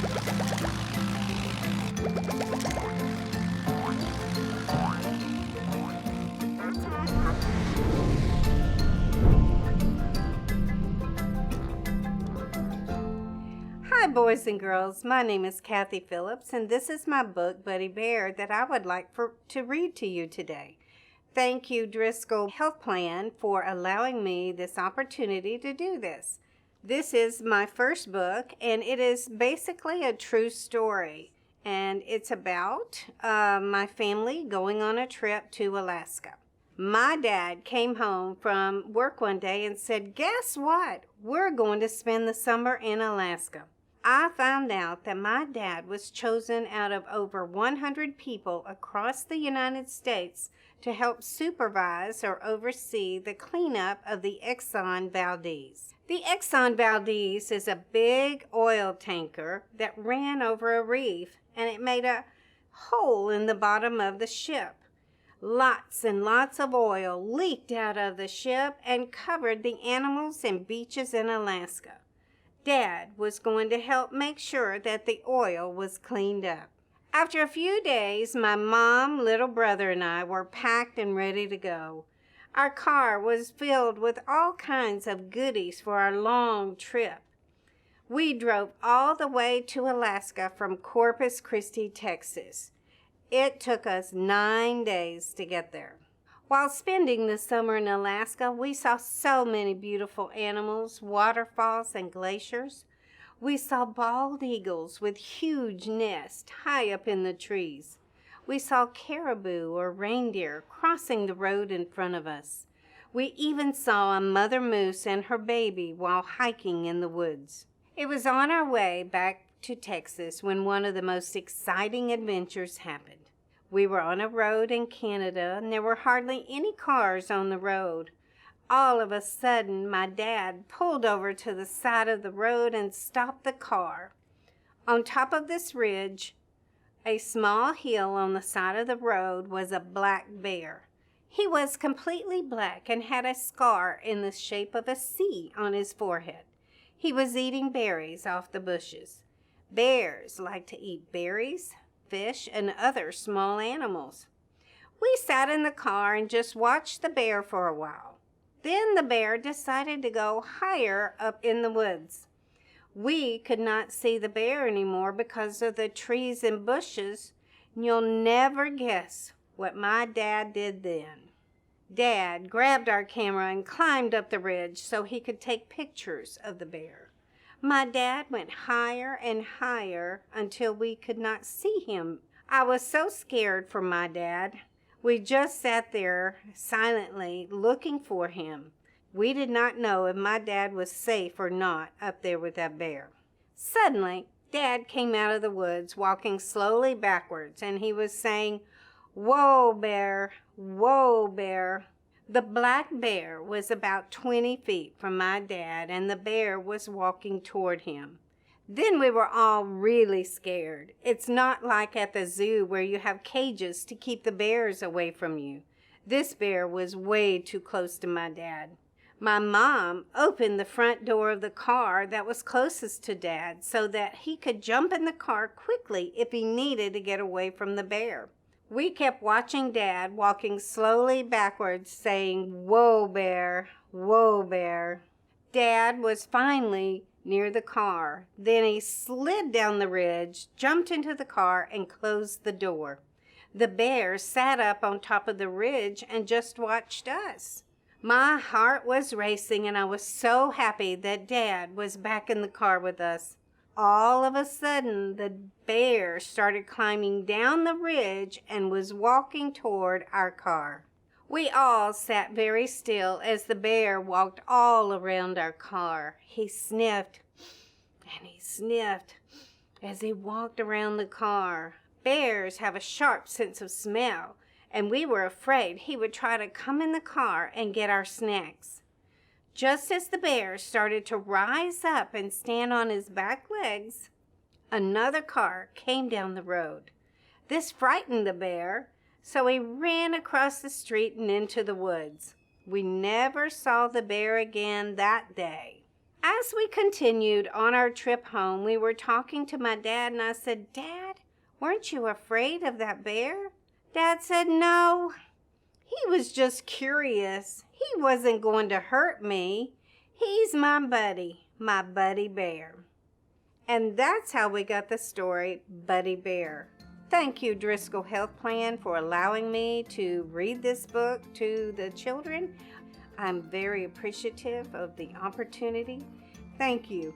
Hi, boys and girls. My name is Kathy Phillips, and this is my book, Buddy Bear, that I would like to read to you today. Thank you, Driscoll Health Plan, for allowing me this opportunity to do this. This is my first book, and it is basically a true story, and it's about my family going on a trip to Alaska. My dad came home from work one day and said, "Guess what? We're going to spend the summer in Alaska." I found out that my dad was chosen out of over 100 people across the United States to help supervise or oversee the cleanup of the Exxon Valdez. The Exxon Valdez is a big oil tanker that ran over a reef, and it made a hole in the bottom of the ship. Lots and lots of oil leaked out of the ship and covered the animals and beaches in Alaska. Dad was going to help make sure that the oil was cleaned up. After a few days, my mom, little brother, and I were packed and ready to go. Our car was filled with all kinds of goodies for our long trip. We drove all the way to Alaska from Corpus Christi, Texas. It took us 9 days to get there. While spending the summer in Alaska, we saw so many beautiful animals, waterfalls, and glaciers. We saw bald eagles with huge nests high up in the trees. We saw caribou or reindeer crossing the road in front of us. We even saw a mother moose and her baby while hiking in the woods. It was on our way back to Texas when one of the most exciting adventures happened. We were on a road in Canada, and there were hardly any cars on the road. All of a sudden, my dad pulled over to the side of the road and stopped the car. On top of this ridge, a small hill on the side of the road, was a black bear. He was completely black and had a scar in the shape of a C on his forehead. He was eating berries off the bushes. Bears like to eat berries, fish, and other small animals. We sat in the car and just watched the bear for a while. Then the bear decided to go higher up in the woods. We could not see the bear anymore because of the trees and bushes. You'll never guess what my dad did then. Dad grabbed our camera and climbed up the ridge so he could take pictures of the bear. My dad went higher and higher until we could not see him. I was so scared for my dad. We just sat there silently looking for him. We did not know if my dad was safe or not up there with that bear. Suddenly, Dad came out of the woods walking slowly backwards, and he was saying, "Whoa, bear, whoa, bear." The black bear was about 20 feet from my dad, and the bear was walking toward him. Then we were all really scared. It's not like at the zoo where you have cages to keep the bears away from you. This bear was way too close to my dad. My mom opened the front door of the car that was closest to Dad so that he could jump in the car quickly if he needed to get away from the bear. We kept watching Dad walking slowly backwards, saying, "Whoa, bear, whoa, bear." Dad was finally near the car. Then he slid down the ridge, jumped into the car, and closed the door. The bear sat up on top of the ridge and just watched us. My heart was racing, and I was so happy that Dad was back in the car with us. All of a sudden, the bear started climbing down the ridge and was walking toward our car. We all sat very still as the bear walked all around our car. He sniffed and he sniffed as he walked around the car. Bears have a sharp sense of smell, and we were afraid he would try to come in the car and get our snacks. Just as the bear started to rise up and stand on his back legs, another car came down the road. This frightened the bear, so he ran across the street and into the woods. We never saw the bear again that day. As we continued on our trip home, we were talking to my dad, and I said, "Dad, weren't you afraid of that bear?" Dad said, "No, he was just curious. He wasn't going to hurt me. He's my buddy bear." And that's how we got the story, Buddy Bear. Thank you, Driscoll Health Plan, for allowing me to read this book to the children. I'm very appreciative of the opportunity. Thank you.